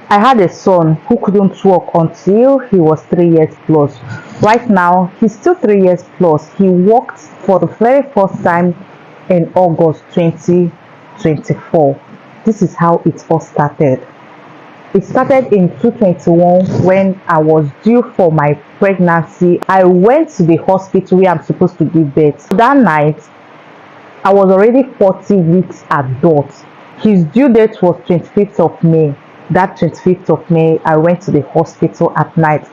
I had a son who couldn't walk until he was 3 years plus. Right now, he's still 3 years plus. He walked for the very first time in August 2024. This is how it all started. It started in 2021 when I was due for my pregnancy. I went to the hospital where I'm supposed to give birth. That night, I was already 40 weeks adult. His due date was 25th of May. That 25th of May, I went to the hospital at night.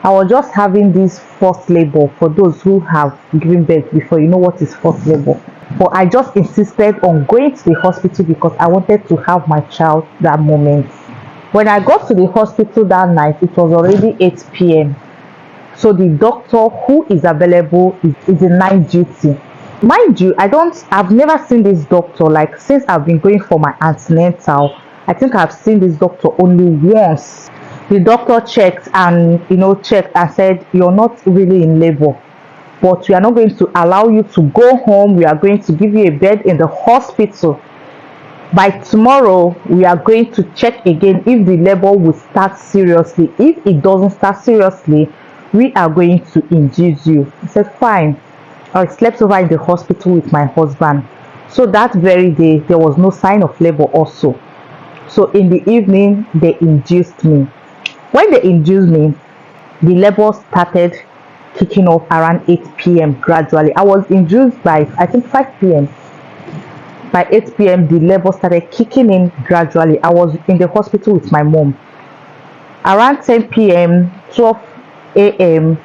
I was just having this first labor. For those who have given birth before, you know what is first labor. But I just insisted on going to the hospital because I wanted to have my child that moment. When I got to the hospital that night, it was already 8 p.m. So the doctor who is available is in night duty. Mind you, I've never seen this doctor. Like, since I've been going for my antenatal, I think I've seen this doctor only once. The doctor checked and said, you're not really in labor, but we are not going to allow you to go home. We are going to give you a bed in the hospital. By tomorrow, we are going to check again if the labor will start seriously. If it doesn't start seriously, we are going to induce you. I said, fine. I slept over in the hospital with my husband. So that very day, there was no sign of labor also. So in the evening, they induced me. When they induced me, the labor started kicking off around 8 p.m. gradually. I was induced by, I think, 5 p.m. By 8 p.m., the labor started kicking in gradually. I was in the hospital with my mom. Around 10 p.m., 12 a.m.,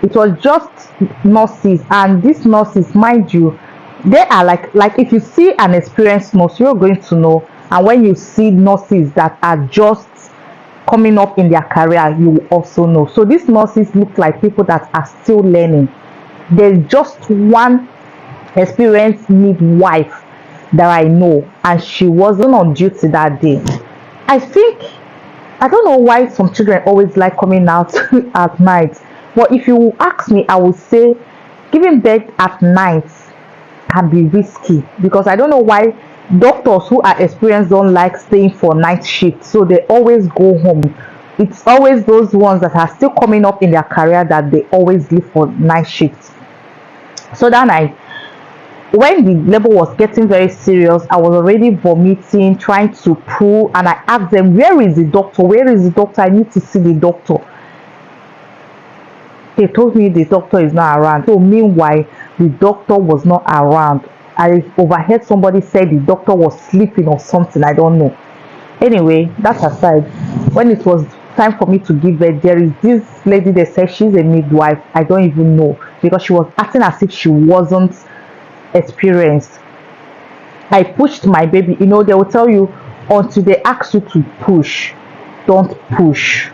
it was just nurses. And these nurses, mind you, they are like if you see an experienced nurse, you're going to know. And when you see nurses that are just coming up in their career, you will also know. So these nurses look like people that are still learning. There's just one experienced midwife that I know, and she wasn't on duty that day. I don't know why some children always like coming out at night, but if you ask me, I would say giving birth at night can be risky, because I don't know why doctors who are experienced don't like staying for night shift, so they always go home. It's always those ones that are still coming up in their career that they always leave for night shifts. So that night, when the labor was getting very serious, I was already vomiting, trying to poo, and I asked them, where is the doctor? Where is the doctor? I need to see the doctor. They told me the doctor is not around. So meanwhile, the doctor was not around. I overheard somebody say the doctor was sleeping or something. I don't know. Anyway, that aside, when it was time for me to give birth, there is this lady that said she's a midwife. I don't even know, because she was acting as if she wasn't experienced. I pushed my baby. They will tell you, until they ask you to push, don't push.